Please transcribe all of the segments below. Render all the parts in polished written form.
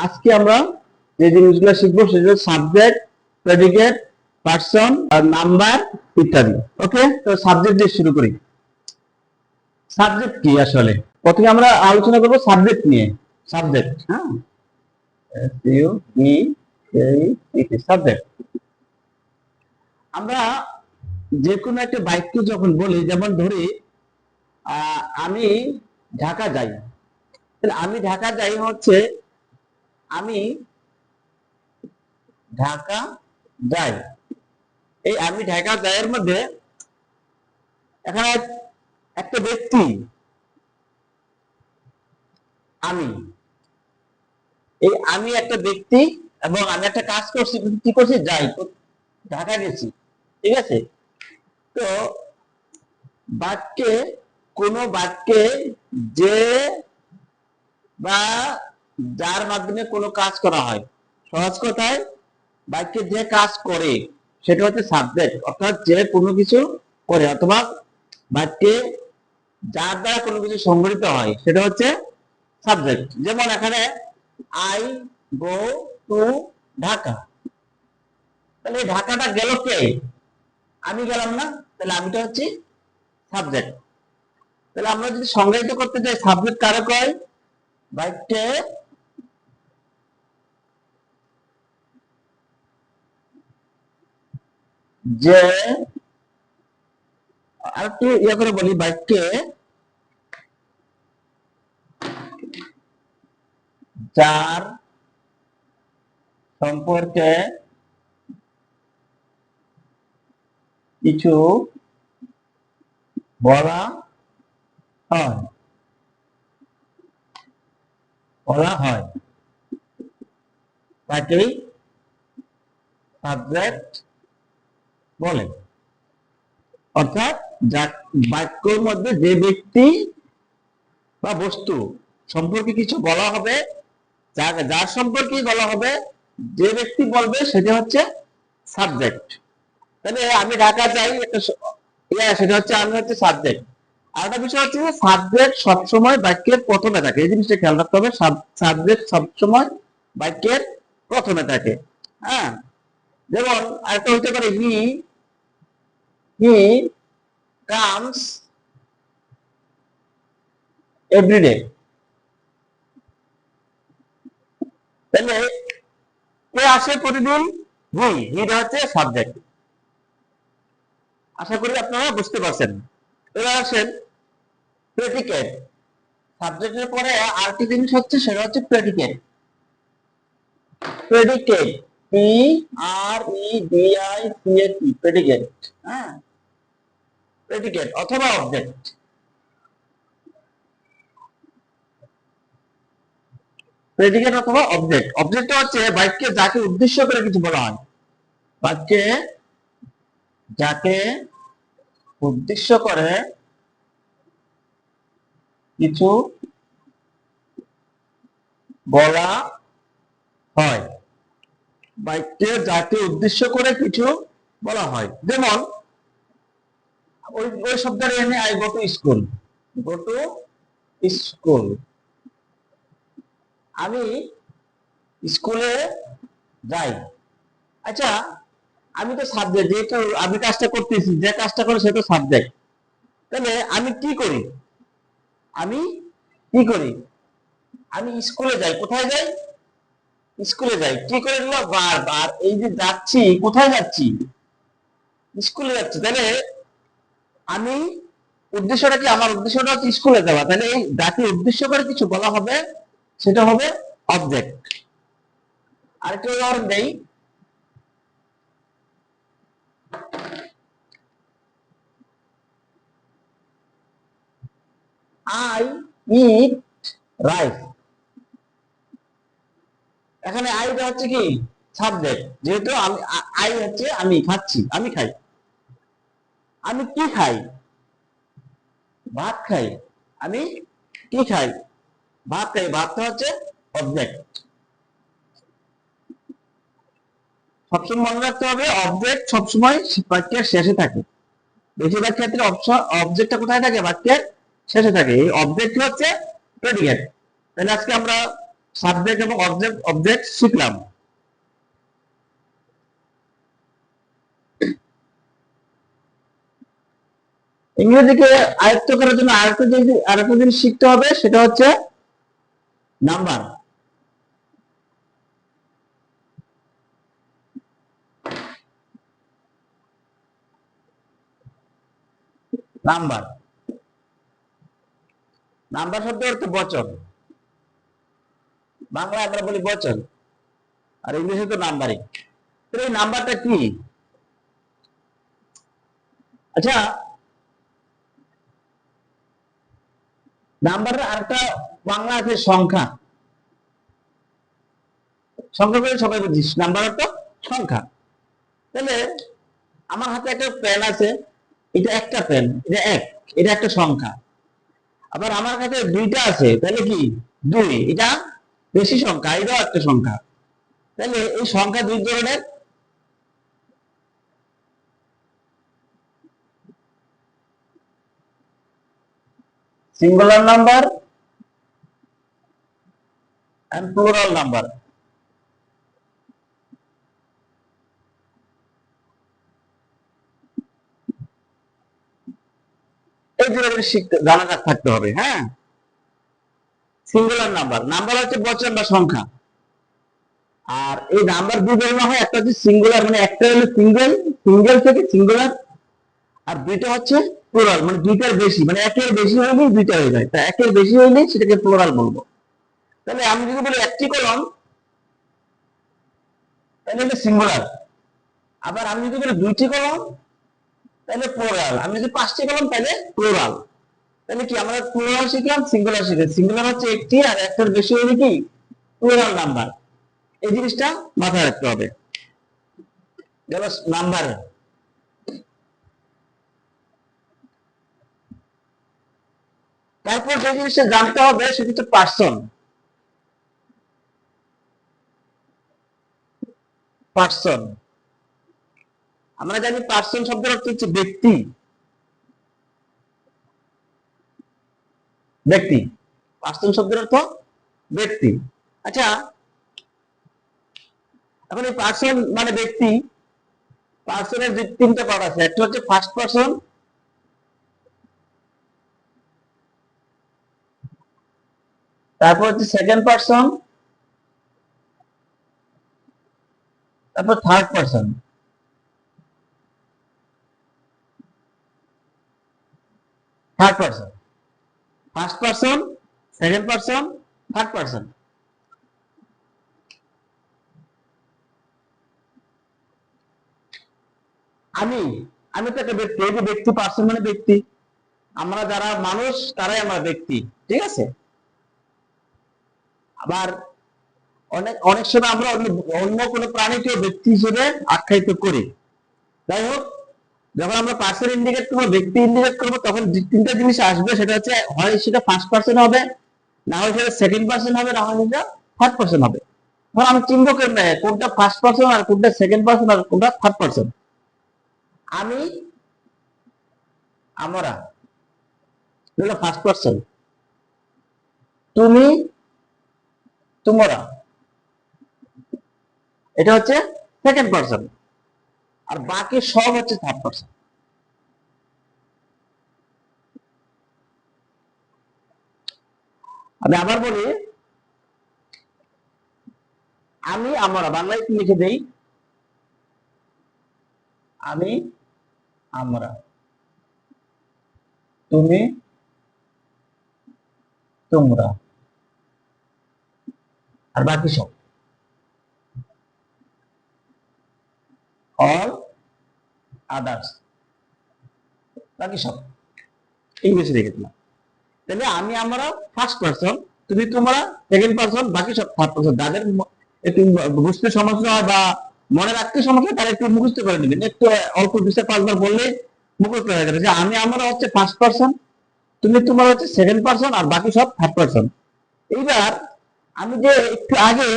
আজকে আমরা যে জিনিসগুলো শিখবো সেগুলো সাবজেক্ট, প্রেডিকেট, পারসন আর নাম্বার ইত্যাদি। ওকে, তো সাবজেক্ট দিয়ে শুরু করি। সাবজেক্ট কি আসলে? প্রথমে আমরা আলোচনা করব সাবজেক্ট নিয়ে। সাবজেক্ট, হ্যাঁ, সাবজেক্ট। আমরা যে কোনো একটা বাক্য যখন বলি, যেমন ধরি আমি ঢাকা যাই, তাহলে আমি ঢাকা যাই হচ্ছে আমি ঢাকা যাই। এই আমি ঢাকা যাইয়ের মধ্যে এখানে একটা ব্যক্তি আমি, এই আমি একটা ব্যক্তি এবং আমি একটা কাজ করছি, কি করছি, যাই, ঢাকা গেছি। ঠিক আছে, তো বাক্যে, কোন বাক্যে যে বা যার মাধ্যমে কোনো কাজ করা হয়, সহজ কথায় বাক্যে যে কাজ করে সেটা হচ্ছে সাবজেক্ট, অর্থাৎ যে কোনো কিছু করে, অথবা বাক্যে যার দ্বারা কোনো কিছু সংঘটিত হয় সেটা হচ্ছে সাবজেক্ট। যেমন এখানে আই গো টু ঢাকা, তাহলে ঢাকাটা গেল কে? আমি গেলাম না, তাহলে আমিটা হচ্ছে সাবজেক্ট। তাহলে আমরা যদি সংজ্ঞায়িত করতে চাই সাবজেক্ট কারে কয়? বাক্যে যে, আর একটু ইয়ে করে বলি, বাক্যে যার সম্পর্কে কিছু বলা হয়, তাকেই সাবজেক্ট বলে। অর্থাৎ বাক্যের মধ্যে যে ব্যক্তি বা বস্তু সম্পর্কে কিছু বলা হবে, যার সম্পর্কে বলা হবে, যে ব্যক্তি বলবে সেটা হচ্ছে সাবজেক্ট। তাহলে আমি ঢাকা যাই, একটা সেটা হচ্ছে আমি হচ্ছে সাবজেক্ট। আর একটা বিষয় হচ্ছে সাবজেক্ট সবসময় বাক্যের প্রথমে থাকে, এই জিনিসটা খেয়াল রাখতে হবে। সাবজেক্ট সবসময় বাক্যের প্রথমে থাকে। হ্যাঁ, যেমন আরেকটা হতে পারে হি কামস এভরিডে। তাহলে কে আসে প্রতিদিন? হিটা হচ্ছে সাবজেক্ট। আশা করি আপনারা বুঝতে পারছেন। এবার আসেন প্রেডিকেট। সাবজেক্টের পরে আরেকটি জিনিস হচ্ছে, সেটা হচ্ছে predicate. Predicate, P R E D I C A T, predicate. হ্যাঁ, প্রেডিকেট অথবা অবজেক্ট। প্রেডিকেট অথবা অবজেক্ট। অবজেক্ট হচ্ছে বাক্যে যাকে উদ্দেশ্য করে কিছু বলা হয়, বাক্যে যাকে উদ্দেশ্য করে কিছু বলা হয়, বাক্যে যাকে উদ্দেশ্য করে কিছু বলা হয়। যেমন ওই শব্দের এনে I go to school, go to school, আমি স্কুলে যাই। আচ্ছা, আমি তো সাবজেক্ট, যেহেতু আমি কাজটা করতেছি, যে কাজটা করে সে তো সাবজেক্ট। তাহলে আমি কি করি? আমি কি করি? আমি স্কুলে যাই। কোথায় যাই? স্কুলে যাই। কি করে দিল? বার। এই যে যাচ্ছি, কোথায় যাচ্ছি? স্কুলে যাচ্ছি। তাহলে আমি উদ্দেশ্যটা কি? আমার উদ্দেশ্যটা হচ্ছে স্কুলে যাওয়া। তাহলে এই যাকে উদ্দেশ্য করে কিছু বলা হবে সেটা হবে অবজেক্ট। আরেকটা উদাহরণ দেই, আই ইট রাইস। এখানে আইটা হচ্ছে কি? সাবজেক্ট। যেহেতু আমি, আই হচ্ছে আমি খাচ্ছি, আমি খাই। আমি কি খাই? ভাত খাই। আমি কি খাই? ভাত খাই। ভাতটা হচ্ছে অবজেক্ট। সবসময় মনে রাখতে হবে, অবজেক্ট সবসময় বাক্যের শেষে থাকে। বেশিরভাগ ক্ষেত্রে অবজেক্টটা কোথায় থাকে? বাক্যের শেষে থাকে। এই অবজেক্ট হচ্ছে প্রেডিকেট। তাহলে আজকে আমরা সাবজেক্ট এবং অবজেক্ট অবজেক্ট শিখলাম। ইংরেজিকে আয়ত্ত করার জন্য আরেকটা জিনিস শিখতে হবে, সেটা হচ্ছে নাম্বার। নাম্বার নাম্বার শব্দ অর্থ বচন। বাংলায় আমরা বলি বচন, আর ইংলিশে তো নাম্বারিং। তো এই নাম্বারটা কি? আচ্ছা, নাম্বারের আরেকটা বাংলা আছে সংখ্যা। সংখ্যা করে সবাই বুঝিস, নাম্বার অর্থ সংখ্যা। তাহলে আমার হাতে একটা পেন আছে, এটা একটা পেন, এটা এক, এটা একটা সংখ্যা। আবার আমার কাছে দুইটা আছে, তাহলে কি দুই, এটা বেশি সংখ্যা, এটাও একটা সংখ্যা। তাহলে এই সংখ্যা দুই ধরনের। Singular number and plural number. এই দুটো শিখতে জানা থাকতে হবে। হ্যাঁ, সিঙ্গুলার নাম্বার, নাম্বার হচ্ছে বচন বা সংখ্যা। আর এই নাম্বার দুই ধরনের হয়, একটা হচ্ছে সিঙ্গুলার, মানে একটা হলো সিঙ্গেল, সিঙ্গেল থেকে সিঙ্গুলার। আর দুইটা হচ্ছে প্লুরাল, মানে দুইটার বেশি, মানে একের বেশি হলেই দুইটা হয়ে যায়, তা একের বেশি হলেই সেটাকে প্লুরাল বলবো। তাহলে আমি যদি বলি একটি কলম, তাহলে এটা সিঙ্গুলার। আবার আমি যদি বলি দুইটি কলম, তাহলে প্লুরাল। আমি যদি পাঁচটি কলম, তাহলে প্লুরাল। তাহলে কি আমরা প্লুরাল শিখলাম, সিঙ্গুলার শিখলাম। সিঙ্গুলার হচ্ছে একটি, আর একটার বেশি হলে কি প্লুরাল নাম্বার। এই জিনিসটা মাথায় রাখতে হবে। গেল নাম্বার। তারপর যে জিনিসটা জানতে হবে সেটা হচ্ছে পার্সন। পার্সন, আমরা জানি পার্সন শব্দের অর্থ হচ্ছে ব্যক্তি। ব্যক্তি, পার্সন শব্দের অর্থ ব্যক্তি। আচ্ছা, এখন এই পার্সন মানে ব্যক্তি, পার্সনের যে তিনটা পার্ট আছে, একটা হচ্ছে ফার্স্ট পার্সন, তারপর হচ্ছে সেকেন্ড পার্সন, তারপর third person. Third person, first person, second person, third person. আমি আমি তো একটা ব্যক্তি, এই যে ব্যক্তি, পার্সন মানে ব্যক্তি। আমরা যারা মানুষ তারাই আমরা ব্যক্তি, ঠিক আছে। আবার অনেক অনেক সময় আমরা অন্য কোনো প্রাণীকে ব্যক্তি হিসেবে আখ্যায়িত করি। যাই হোক, যখন আমরা পার্সন ইন্ডিকেট করবো, ব্যক্তি ইন্ডিকেট করবো, তখন তিনটা জিনিস আসবে। সেটা হচ্ছে হয় সেটা ফার্স্ট পার্সন হবে, না হয় সেটা সেকেন্ড পার্সন হবে, না হয় সেটা থার্ড পার্সন হবে। এখন আমি চিনবো কেমনে কোনটা ফার্স্ট পার্সন আর কোনটা সেকেন্ড পার্সন আর কোনটা থার্ড পার্সন? আমি, আমরা, এটা ফার্স্ট পার্সন। তুমি, তোমরা, এটা হচ্ছে সেকেন্ড পার্সন। আর বাকি সব হচ্ছে থার্ড পার্সন। আমি আবার বলি, আমি, আমরা, বাংলায় কি লিখে দেই? আমি, আমরা, তুমি, তোমরা, আর বাকি সব, অল আদার্স, বাকি সব ইংলিশে লিখে দিলাম। তাহলে আমি, আমরা ফার্স্ট পার্সন, তুমি, তোমরা সেকেন্ড পার্সন, বাকি সব থার্ড পার্সন। যাদের একটু বুঝতে সমস্যা হয় বা মনে রাখতে সমস্যা হয়, তারা একটু মুখস্থ করে নেবেন। একটু অল্প 2-5 বার বললে মুখস্থ হয়ে যাবে যে আমি, আমরা হচ্ছে ফার্স্ট পার্সন, তুমি, তোমরা হচ্ছে সেকেন্ড পার্সন, আর বাকি সব থার্ড পার্সন। এইবার আমি যে একটু আগে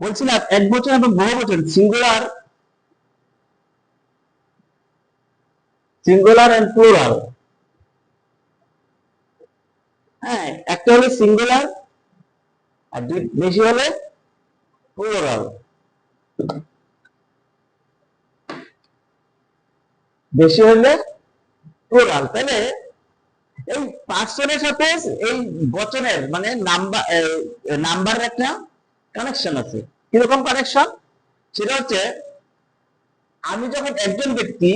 বলছিলাম এক বচন এবং বহু বচন, সিঙ্গুলার, সিঙ্গুলার এন্ড প্লুরাল। হ্যাঁ, একটা হলো সিঙ্গুলার, আর দুই বেশি হলে প্লুরাল। বেশি হলে প্লুরাল। তাহলে এই পার্সনের সাথে এই বচনের মানে নাম্বারের একটা কানেকশন আছে। কিরকম কানেকশন? সেটা হচ্ছে আমি যখন একজন ব্যক্তি,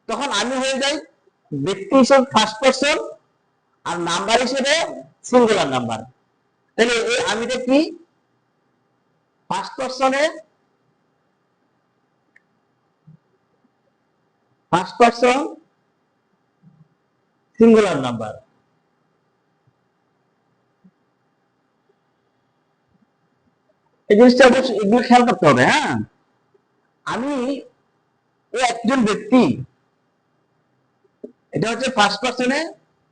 তখন আমি হয়ে যাই ব্যক্তি হিসেবে ফার্স্ট পারসন, আর নাম্বার হিসেবে সিঙ্গুলার নাম্বার। তাহলে এই আমিটা কি? ফার্স্ট পারসনে ফার্স্ট পারসন সিঙ্গুলার নাম্বার। এই জিনিসটা অবশ্যই এগুলো খেয়াল করতে হবে। হ্যাঁ, আমি একজন ব্যক্তি, এটা হচ্ছে ফার্স্ট পারসনে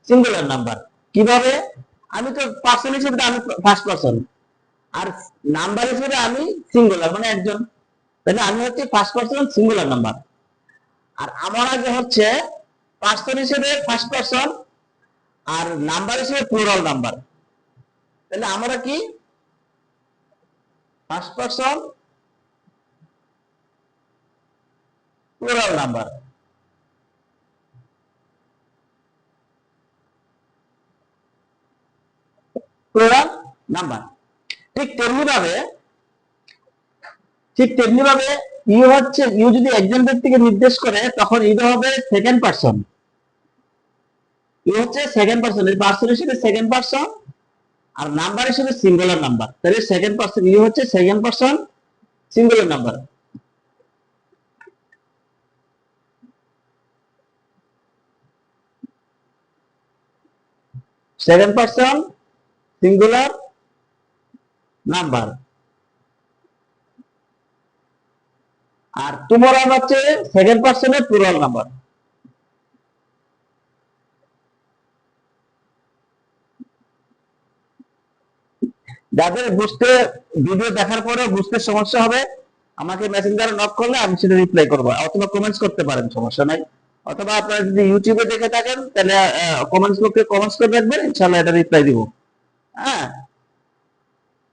সিঙ্গুলার নাম্বার। কিভাবে? আমি তো পার্সন হিসেবে আমি ফার্স্ট পারসন, আর নাম্বার হিসেবে আমি সিঙ্গুলার মানে একজন। তাহলে আমি হচ্ছে ফার্স্ট পারসন সিঙ্গুলার নাম্বার। আর আমার আগে হচ্ছে পার্সন হিসেবে ফার্স্ট পারসন, আর নাম্বার হিসেবে প্লুরাল নাম্বার। তাহলে আমরা কি first person plural number. Plural number. ঠিক তেমনি ভাবে ইউ হচ্ছে, ইউ যদি একজন ব্যক্তিকে নির্দেশ করে তখন ইউ হবে সেকেন্ড পারসন। ইউ হচ্ছে সেকেন্ড পারসন, এর পারসন হিসেবে সেকেন্ড পারসন, আর নাম্বার হিসেবে সিঙ্গুলার নাম্বার। তাহলে সেকেন্ড পারসন ইউ হচ্ছে second person singular number. Second person singular number. আর তোমার হচ্ছে সেকেন্ড পারসনের প্লুরাল নাম্বার। যাদের বুঝতে, ভিডিও দেখার পরে বুঝতে সমস্যা হবে, আমাকে মেসেঞ্জারে নক করলে আমি সেটা রিপ্লাই করবো, অথবা কমেন্টস করতে পারেন, সমস্যা নাই। অথবা আপনারা যদি ইউটিউবে দেখে থাকেন তাহলে কমেন্টস বক্সে কমেন্টস করে রাখবেন, ইনশাআল্লাহ এটা রিপ্লাই দিব। হ্যাঁ,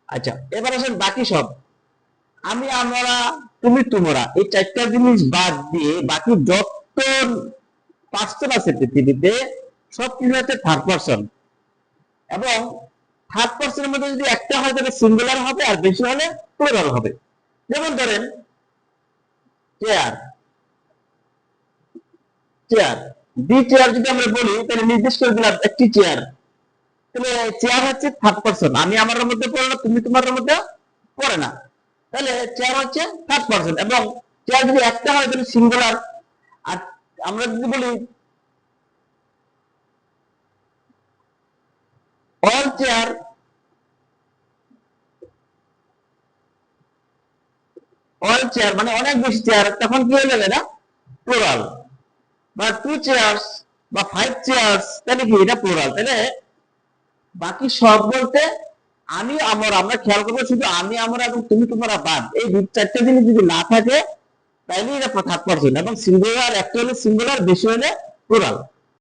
আচ্ছা, এবার আসেন বাকি সব। আমি, আমরা, তুমি, তোমরা, এই চারটা জিনিস বাদ দিয়ে বাকি যত পার্সন আছে পৃথিবীতে সব কিছু হচ্ছে থার্ড পার্সন। এবং থার্ড পার্সনের মধ্যে যদি একটা হয় তাহলে সিঙ্গুলার হবে, আর বেশি হলে প্লুরাল হবে। যেমন ধরেন চেয়ার। চেয়ার, দি চেয়ার যদি আমরা বলি তাহলে নির্দেশ করে দিলাম একটি চেয়ার। তাহলে চেয়ার হচ্ছে থার্ড পার্সন। আমি আমার মধ্যে পড়ে না, তুমি তোমার মধ্যে পড়ে না। তাহলে চেয়ার হচ্ছে থার্ড পার্সন, এবং চেয়ার যদি একটা হয় তাহলে সিঙ্গুলার। আর আমরা যদি বলি অল চেয়ার, অল চেয়ার মানে অনেক বেশি চেয়ার, তখন কি হয়ে যাবে না প্লুরাল। বা টু চেয়ার্স বা ফাইভ চেয়ার্স, তাহলে কি এটা প্লুরাল। তাহলে বাকি সব বলতে আমি, আমরা খেয়াল করবো শুধু আমি, আমরা এবং তুমি তোমরা বাদ, এই দু চারটা জিনিস যদি না থাকে তাইলে এটা থার্ড পারসন। এবং সিঙ্গুলার একটা হলে সিঙ্গুলার, বেশি হলে প্লুরাল।